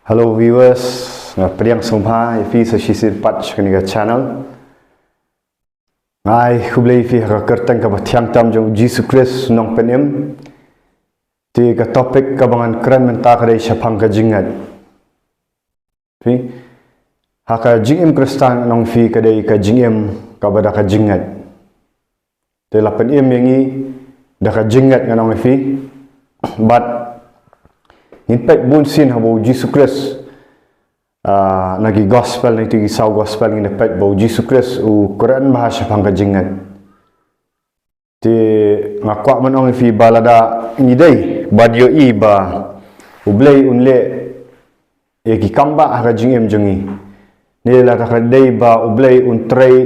Hello viewers, priang sumha ifi sa sisir pat kaniga channel. Ngai khublei fi ka kertang ka bathiang tam jong Jesus Christ nong penem. Ti ka topik ka bangan kran menta ka dei syapang ka jingat. Fi haka jingem Kristan nong fi ka dei ka jingem ka bada ka jingat. Ti la penem yangi da ka jingat nganong fi but Impact bunsin habo Jesus Christ nagi gospel niti gisau gospel ngin impact bo Jesus Christ u Quran bahasa pangkajingat ti ngakwa manong fi balada ngidai badio i ba ublei unle eki kamba hakajingem jungi nila ta kadai ba ublei untrei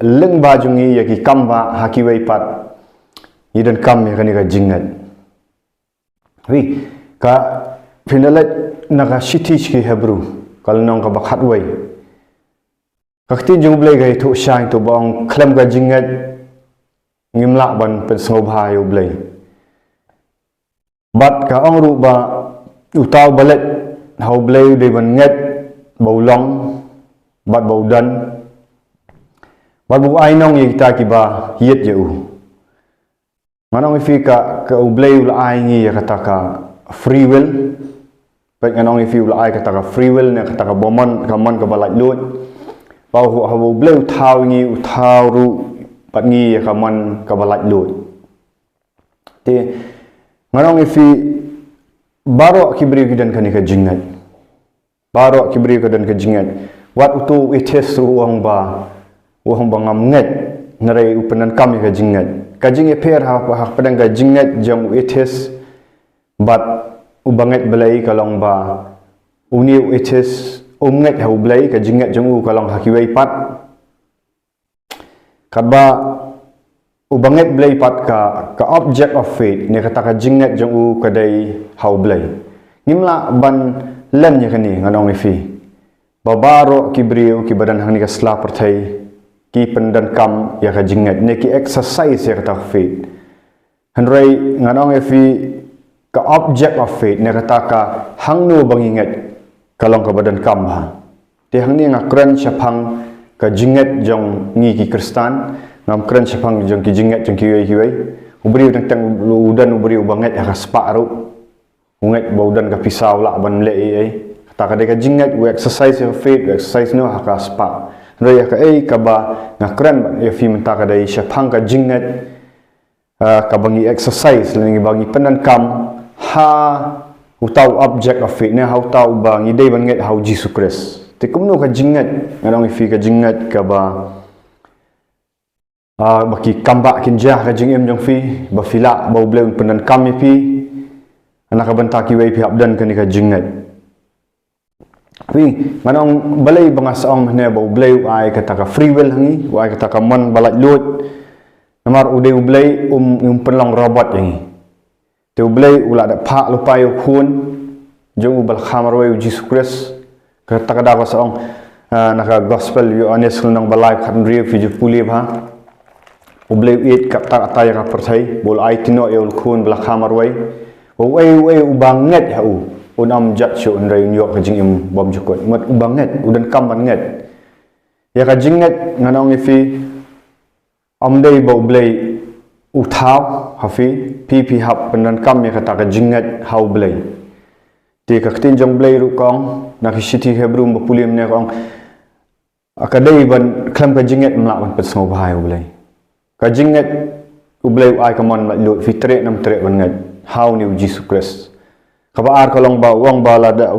leng ba jungi eki kamba hakiwai pat idan kam ya kani kajingat wi ka Finalet naga shitich ki Hebrew kalau nong ka bakhat way kakti jung blay gai thu shang to bong klam ga jingat ngimla ban pen sobha yo blay bat ka ong ru ba utaw balet how blay de ban nget bawlong bat bawdan bat bu ai nong yi ta ki ba yet ye u manong fi ka blay ul ai ngi ya kata ka free will Baik nganong if you like kata free will ne kata bomon kamon ka balai lut pau hu habu bleu thau ngi thau ru pat ngi kamon ka balai lut te nganong if baro kibri gidan kani ka jingat baro kibri gidan ka jingat wat utu ites uang ba ngamnget nare upenan kami ka jingat ka jinge per ha padang ka jingat jang ites but ubanget belai kalong ba uniu ites umnget hau belai ka jingat jong kalong hakiwai pat kaba ubanget belai pat ka object of faith ni kata ka jingat jong kadai hau belai ngimla ban lem nya kani nganong ifi babaro kibriu ki badan hang ni ka sla perthai ki pendan kam ya ka jingat ne ki exercise ya kata faith hanrai nganong ifi ka object of faith ne kata ka hangnu banginget kalong ka badan kamba te hangni ngakran syapang ka jinget jong ngi ki Kristan ngam kran syapang jong ki jinget jong ki wei ubri tang udan ubri ubanget ka sparu unget baudan ka pisau la ban le ai kata ka de ka jinget we exercise of faith we exercise no ka spa raya ka ka ba ngakran ya fi menta ka dai syapang ka jinget ka bangi exercise lengi bangi penan kam ha utau object of faith ne ha utau ba ngidai ban nget hau Jesus Christ te kumno ka jingat nganong ifi ka jingat ka ba baki kamba kinja ka jingem jong fi ba fila ba uble penan kam ifi anak banta ki wei pi abdan ka ni ka jingat wi nganong balai bangasaong ne ba uble ai kata ka free will hangi wa kata ka mon balat lut namar ude uble penlong robot yang te ublei ula da pha lupai khun jong ubal khamarwe Jesus Christ ka takada ko saong naka gospel yo honest nang balai khan ri fi ju puli ba ublei it ka ta ta ya perthai bol ai tino yo khun bal khamarwe we ubanget ha u unam jat chu ndai yo ka jing im bom jukot mat ubanget udan kam banget ya ka jinget nganong ifi amdei ba ublei uthau hafi pi hap penan kam ya kata ka jingat hau blai ti ka tin jong blai ru kong na ki city Hebrew ba pulim ne kong akadai ban klam ka jingat mla ban pesmo bahai blai ka jingat ublai ai kamon ma lu fitre nam tre ban ngat hau ni Jesus Christ ka ba ar kalong ba wang ba lada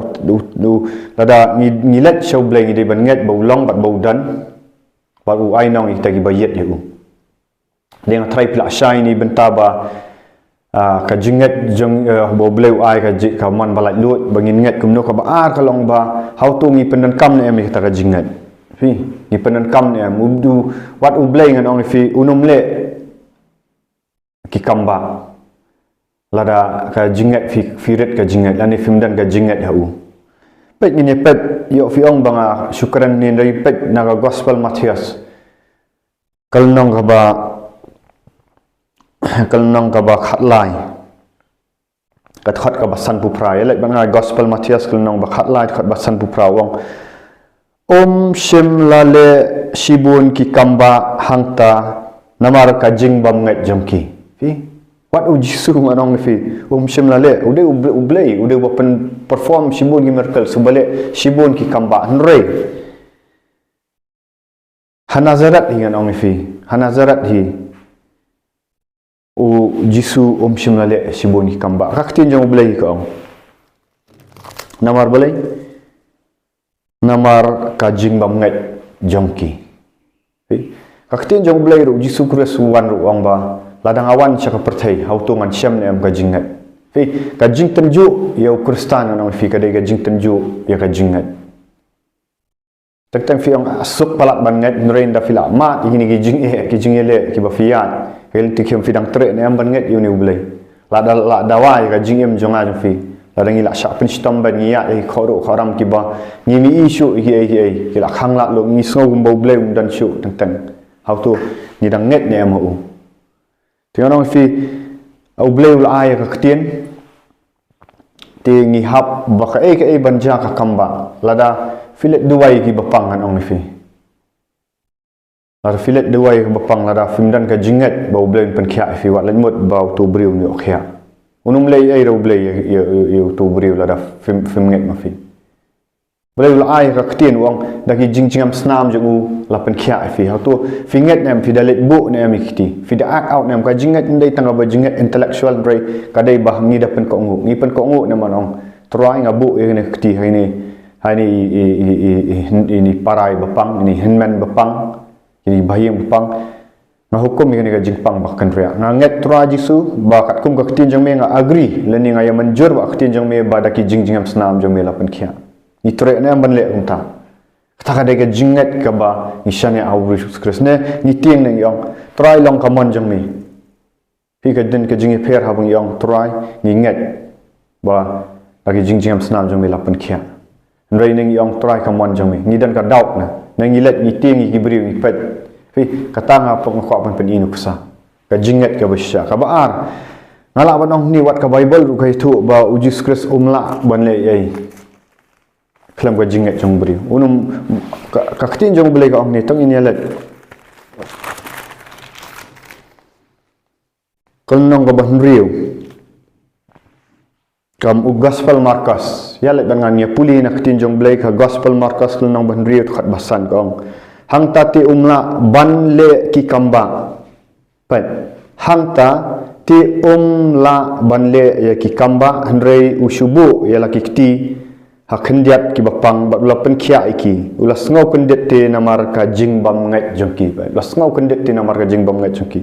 ngilet show blai ngi ban ngat ba long bat baudan ba u ai nong ni tagi bayet yu dia try pula shine benta ba ka jingat jong bo bleu ai ka man balai lut bangin ngat kumno ka baar kalong ba how to ngi penan kam ne mi kata ka jingat fi ngi penan kam ne mudu wat u blei ngan ong fi unum le ki kamba lada ka jingat fi firet ka jingat ani fimdan ka jingat ha u pet ni pet yo fi ong banga syukran ni dari pet naga gospel Matius kalnong ka ba kalnong ka ba khatlai kat khat ka basan pu pra ya lek bangai gospel Matius kelnong bakhat lai khat basan pu pra wong om shim lale shibun ki kamba hangta namar ka jing bam ngai jomki fi what u jisu manong fi shim lale ude ublei ude open perform shibun ki miracle subale shibun ki kamba nrei hanazarat hi nong fi hanazarat hi u jisu shim lale shibun ki kamba kaktin jong ublei ko ong namar balai namar kajing bam ngai jongki kaktin jong blai ru jisu Kristus wan ru ong ba ladang awan chaka perthai hautu ngan syam ne am kajing ngai kajing tenju ya Kristan nang fi kadai kajing tenju ya kajing ngai tak tang fi ong asuk palat ban ngai nrein da fila mat ini kajing ele ki ba fiat hel tikem fidang tre ne am ban ngai yu ni blai la dawa ya kajing em jonga jong fi ladang ila syak penstom ban ngiat ai khoro kharam ki ba ni mi isu ki la khang la lo ngi sngau gum bau blem dan syu teng how to ni dang net ne mo tiang fi au bleu la ai ka ktien ti ngi hap ba ka e banja ka kamba lada filet duai ki bapang an ong fi lada filet duai ka bapang lada fimdan ka jingat bau blem pen khia fi wat lemut bau tu briu ni khia unum lei ai ro blei you tu briu la da film nget ma fi blei la ai ka ktien wang da ki jingjingam snam je u la pen khia fi ha tu fi nget nem fi dalet bu ne mi kiti fi da act out nem ka jingat ndai tanga ba jingat intellectual drai ka dai bah ni da pen ko ngu ni pen ko ngu ne manong try ngabu ne kiti hai ni parai bapang ni henman bapang ni bayang bapang nga hukum ini ka jingpang bahkan ria nga nget tra jisu ba kat kum ka ktin jang me nga agree leni nga ya manjur ba ktin jang me ba da ki jingjingam snam jang me la pen khia ni tre ne ban le unta ta ka de ka jinget ka ba ni shane au Jesus Christ ne ni tieng ne yong try long ka mon jang me pi ka den ka jingi pher ha bang yong try ni nget ba da ki jingjingam snam jang me la pen khia ndrei ne yong try ka mon jang me ni dan ka doubt na ngi let ni tieng ki briu ni pet kata ngapa ngakwa pen inu kusa ka jinget ka basya ka baar ngala banong ni wat ka bible ru kai thu ba Jesus Christ umla ban le ai klam ka jinget jong bri unum ka ktin jong bele ka ong ni tong ini let kolnong ka ban riu kam u gospel markas ya let dengan ya puli na ktin jong bele ka gospel markas kolnong ban riu khat basan ka ong hang tati umla ban le ki kamba pen hang ta ti umla ban le ya ki kamba handrei usubu ya la ki kti hakhendiat ki bapang ba ula pen khia iki ula sngo kendet te namar ka jing bam ngai jongki ba ula sngo kendet te namar ka jing bam ngai jongki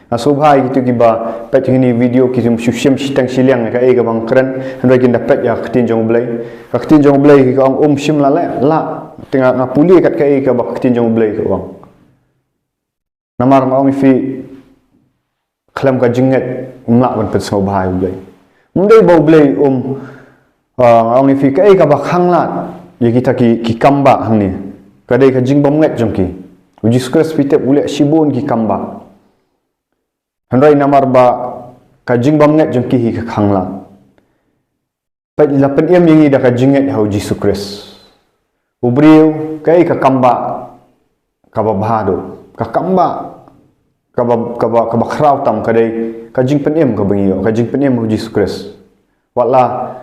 asobhai gitu ki ba pet ini video ki sum syem sitang siliang ka e ka bang kren handrei kin dapat ya ktin jong blai ka ktin jong blai ki ka ong shim la la tengah ngapuli kat kai ka bak tin jong blai ka wang namar ma ong fi khlam ka jinget umla ban pet so bhai blai mundai bau blai ong fi kai ka bak hanglat ye kita ki kamba hang ni ka dei ka jing bom nget jong ki uji skres fite ule shibun ki kamba handai namar ba ka jing bom nget jong ki hi ka hanglat pat la pen em yengi da ka jinget hau Jesus Christ ubriu kai ka kamba ka babhado ka kamba ka ba khrau tam ka dei ka jing pen em ka bangio ka jing pen em hu Jesus Christ wala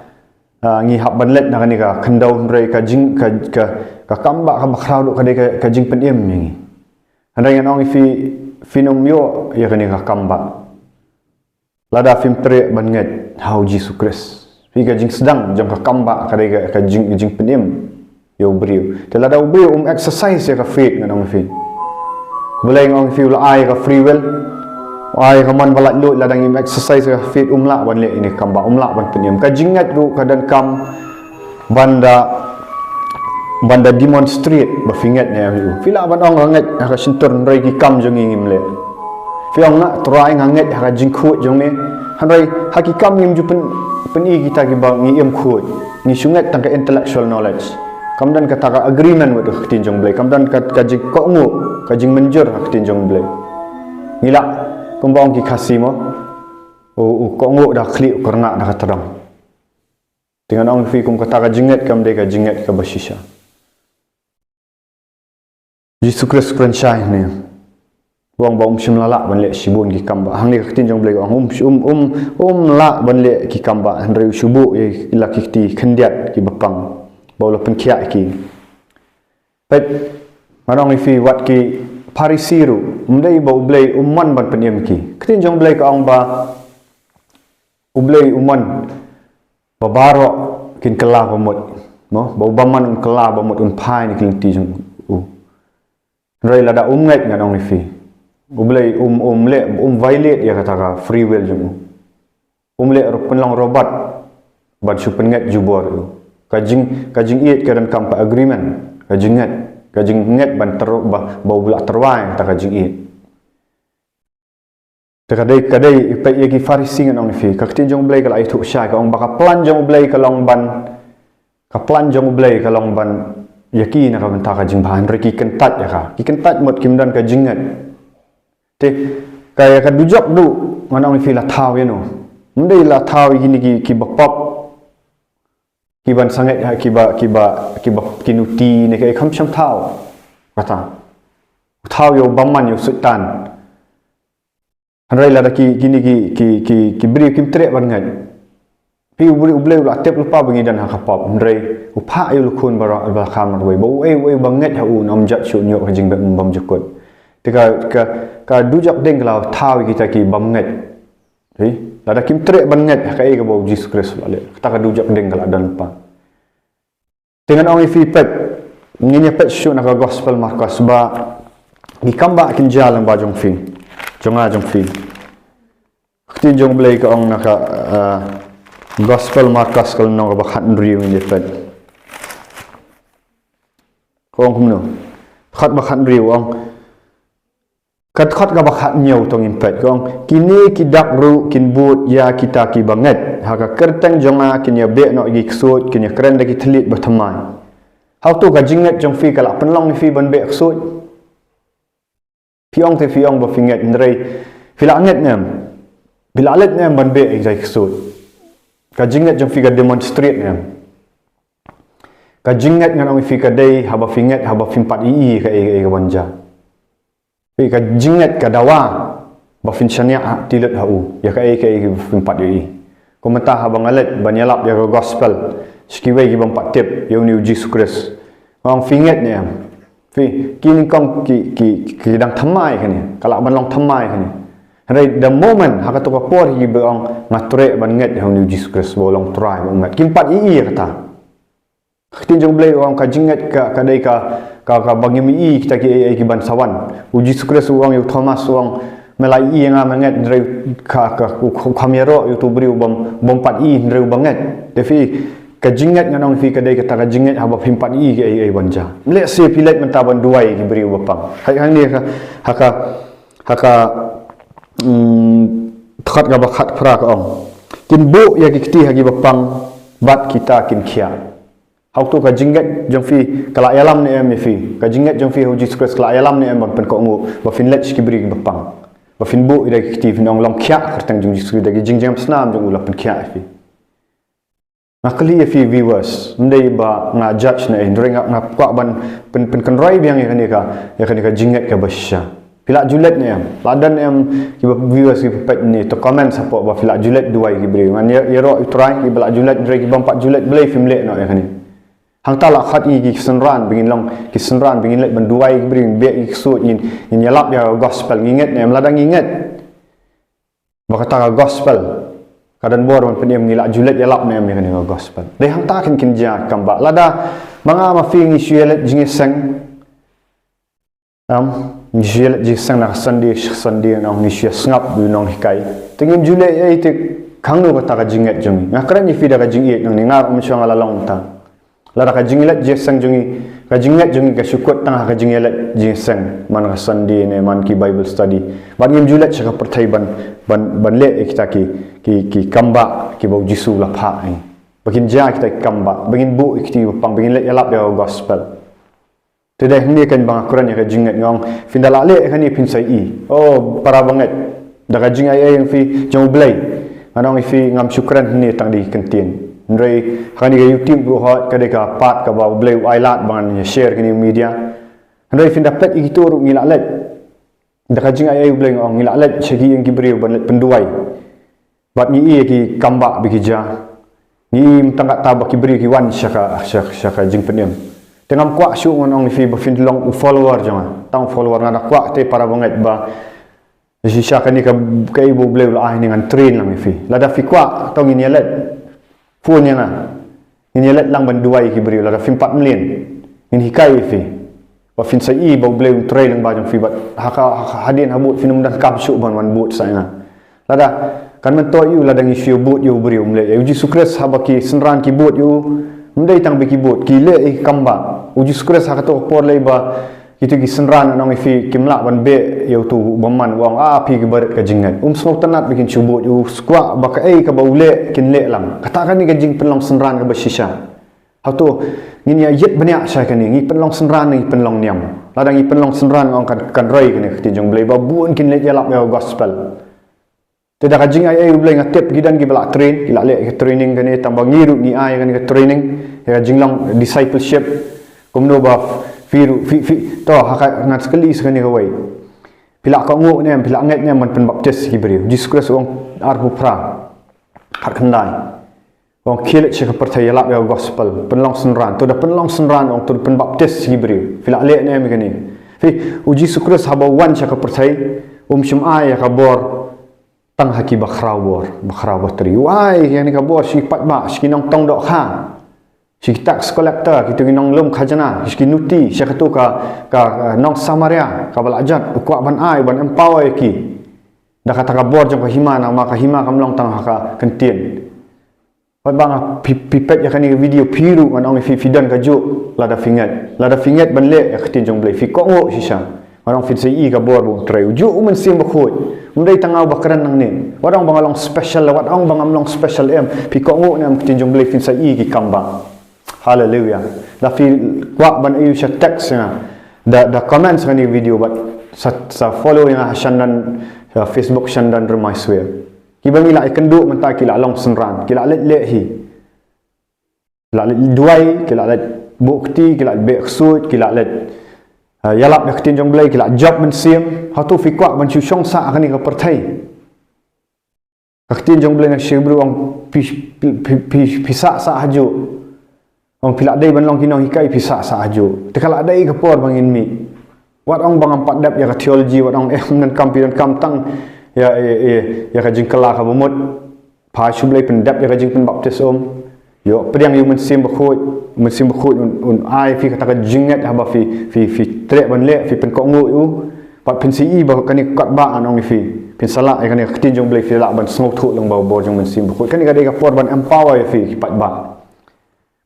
ngi hab ban let na ni ka khandau rei ka jing ka kamba ka ba khrau do ka dei ka jing pen em ni handai nong fi nom yo ya ka ni ka kamba lada fim tre ban nget hau Jesus Christ fi ka jing sedang jong ka kamba ka dei ka jing pen em yo briu te lada briu exercise ya ka faith nganong fi boleh ngong fi la ai ka free will ai ka man balat lut ladang im exercise ka faith la ban le ini kamba la ban penyem ka jingat ru ka dan kam banda demonstrate ba fingat ne ru fi la ban ong ngat ka sintur rei ki kam jong ngim le fi ong na try nganget ka jing khu jong me hanrai hakikam ngim ju pen i kita ki ba ngi em khu ni sungat tang ka intellectual knowledge kamdan kata ka agreement with ktin jong blai kamdan ka jing ko ngu ka jing menjur ktin jong blai ngila kumbang ki khasimo o ko ngu da khli korna da terang Dengan ong fi kum kata ka jinget kam de ka jinget ka basisha. Yesus Kristus franchise ni. Wang ba shimlala ban le shibun ki kamba. Hang ni ka tin jong blai la ban le ki kamba han reu shubu ye la ki ti khandiat ki bapang. Ba la pen khia ki. Pet manong fi wat ki parisiru mdai ba ublai umman ban penyem ki. Ketin jong blai ka ong ba ublai umman babaro kin kala pamut no ba ubaman kala pamut un phai ni kin ti jong u rei la da ngai ngan ong fi ublai le violate ya kata ka free will jong le penlong robot ban su pengat jubor kajing iet kadan kampa agreement kajing nget ban ter ba bula terwai ta kajing iet kadai pe ye ki farisi ngan ong fi ka tin jong blai ka ai thu sha ka ong baka plan jong blai ka long ban yaki na ka ban ta ka jing ban reki kentat ya ka ki kentat mot kim dan ka jingat te kaya ka dujok du ngan ong fi la thau ye no mdei la thau gini ki bapop ki ban sangat ki ba kinuti ne ka kham cham thau kata thau yo bamman yo sultan Hanrai la ki beri kim tre ban ngai. Pi ubleu la tep lupa bangi dan hakapap. Hanrai upa ayu lukun bara ba khamar wei. Bau banget ha u nom jat shu nyok jing bam jukut. Tika ka dujak deng la thaw kita ki bam ngai. Ri la da kim tre ban ngai ka ka bau Jesus Kristus la le. Kita ka dujak deng la dan lupa. Dengan orang fi pet nginya pet shu na ka gospel Markus ba di kamba kin jalan ba jong fi. Jong fi kti jong blai ka ong naka gospel Markus kal no ba khat riu ni fet kong kum no khat ba khat riu ong kat khat ka ba khat nyau tong in fet kong kini kidak ru kin but ya kita ki banget ha ka kerteng jonga kin ya be no gi ksut kin ya kren da ki thlit ba thamai how to ka jinget jong fi kala penlong ni fi ban be ksut Fiong te fiong ba finget ndrei filanget nem bilalet nem ban be exai ksut ka jinget jong figa demonstrate nem ka jinget ngan ong fika dei haba finget haba fimpat ii ka ka banja pe ka jinget ka dawa ba fin chania tilet hau ya ka fimpat ii komenta haba ngalet banyalap ya gospel skiwe gi bang pat tip yo new Jesus Christ ong finget nem Fi kini kong ki dang thamai kani kala ban long thamai kani right the moment haka to ka por hi beong ngatre ban nget hang ni Jesus Christ bolong try bang nget kimpat ii kata khtin jong blai ong ka jinget ka dai ka bangi mi kita ki ban sawan u Jesus Christ ong yu Thomas ong melai ii nga manget dre ka kamera youtube ri bom pat ii dre banget defi ka jinget nganong fi ka dai ka jinget haba pimpat i ke ai banja le se pilet mentaban duai ki beri bapang hang ni haka that ga bakhat phra ka ong kin bu ya ki kti hagi bapang bat kita kin khia hau tu ka jinget jong fi kala yalam ni em fi ka jinget jong fi hu Jesus Christ kala yalam ni em ban pen ko ngu ba fin let ki beri bapang ba fin bu ida ki kti nong long khia khartang jong Jesus da ki jingjam snam jong ula pen khia fi Nakali fi viewers ndai ba nga judge na ndring nga kwa ban pen kanrai biang ya ka jinget ka basya pila julet ni am ladan em ki viewers ki pet ni to comment support ba pila julet duai ki beri man ya ro try ki pila julet ndai ki bampat julet belai film le no ya kani hang tala khat i ki senran bingin long ki senran bingin let ban duai ki beri be ki sut yin yalap ya gospel nginget ni am ladang nginget ba kata gospel kadan bor man peniam ngila julet yalap ne am ni gospel dei hang ta kin ja kamba lada manga ma fi ngi shuelet jingi sang ngi shuelet ji sang na sandi na ngi shue ngap du nong hikai tingim julet ai te khangno ka ta ka jinget jungi ngakran ni fi da ka jingi nang ni ngar chong ala long ta lada ka jingilet ji sang jungi ka jinget jungi ka syukut tang ka jingilet ji sang man ka sandi ne man ki bible study ban ngim julet cha ka perthai ban le kita ki kamba ki bau jisu la pha ai bakin ja kita kamba bagin bu ikti pang bagin le yalap ya gospel today ni kan bang Quran ya ka jinget ngong findala le kan ni pin sai i oh para banget da ka jingai ai fi jong blai anong fi ngam syukran ni tang di kentien Ndrei kani ka YouTube bro hot ka deka pat ka ba bleu ailat bangan share kini media. Ndrei fin dapat igitur ngila let. Daka jing ai bleu ngong ngila let segi yang kibri ban let penduai. Bat ni ki kamba bikija. Ni mtangak ta ba kibri ki wan syaka jing penem. Tengam kuak syuk ngon ni fi ba fin long follower jangan. Tang follower ngada kuak te para banget ba. Jadi syaka ni ka ibu bleu lah dengan train lang fi. Lada fi kuak tong ni let. Phone yang ini let lang banduai ki beri la fin 4 million in hikai fi wa fin sai ba bleu trail lang ba jang fi bat haka hadin habut fin mundan kap syuk ban wan but sai na lada kan men to yu ladang issue but yu beri umle uji sukres habaki senran ki but yu mendai tang beki but ki le kamba uji sukres haka to por le ba itu ki senran nang fi kimla ban be yu tu baman wang pi ki barat ka jingat smok tanat bikin cubut yu squat baka ka baule kin le lam katakan ni ka jing penlong senran ka basisha ha tu ngini ayat banyak saya kan ni penlong senran ni penlong niam ladang ni penlong senran ngong kan roi kan ti jong blai ba buun kin le jalap ya gospel tidak ka jing ai blai ngatep gidan ki bala train ki la le ka training kan ni tambang ngiru ni ai kan ka training ya jinglang discipleship kumno ba firu fi to haka ngat sekali sekali kawai pila ka nguk nem pila nget nem man pen baptis ki beri Jesus wong arpu pra har khandai wong kilet se ka percaya lap ya gospel penlong senran to da penlong senran wong to pen baptis ki beri pila le nem kani fi uji sukres haba wan se ka percaya syum'a ya ka bor tang haki bakhrawor batri wai yang ni ka bor si pat ba skinong tong dok kha si tax collector kita ginong lum khajana si nuti syakatu ka nong samaria ka balajat ukwa ban ai ban empower ki da kata ka bor jong ka hima na maka hima kamlong tang ka kentien pat bang pipet ya kani video piru an ong fi fidan ka ju lada finget ban le ya ktin jong blai fi ko ngo sisa orang fit sei ka bor bu trai ju men sim bakhoi mundai tangau bakran nang ni warang bangalong special wat ong bangamlong special em fi ko ngo nam ktin jong blai fin sei ki kamba. Hallelujah. Da fi kuak ban ayu sya text ya. Da comments kan video bat sa follow yang Shandan Facebook Shandan Remai Swear. Kiba mila ikenduk menta kila long senran, kila let hi. Kila let duai, kila let bukti, kila be ksut, kila let yalap dak tin jong blai, kila job men sim, ha tu fi kuak ban chu syong sa kan ni ka perthai. Ka tin jong blai nak shibru ong pisa sa haju. Ong pilak dai ban long kinong hikai pisa sa aju tekala dai ka por bangin mi wat ong bang empat dap ya ka theology wat ong nan kampi dan kamtang ya ka jing kala ka bomot pa shublai pen dap ya ka jing pen baptis yo pedang yu men sim bakhut un ai fi kata ka jingat ha ba fi trek ban le fi pen ko ngu yu pat pen si ba kani kat ba an ong fi pen sala ya kani tin jong blai fi la ban snok thu long ba bo jong men sim bakhut kani ka dai ka por ban empower fi pat ba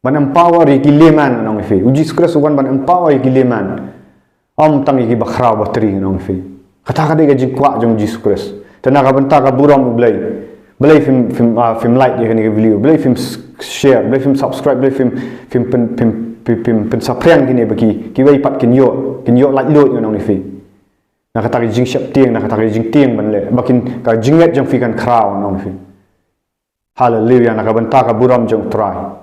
ban empower ki leman nong fi uji sukres wan ban empower ki leman tang ki bakhraw batri nong fi kata ka de ga jikwa jong uji sukres tenaga benta ka buram blai film like ya ni video blai film share blai film subscribe blai film pen saprian kini bagi ki wei pat kin yo like lo nong fi na kata ki jing shap tieng na kata ki jing tieng ban le bakin ka jinget jong fi kan kraw nong fi hallelujah na ka benta ka buram jong try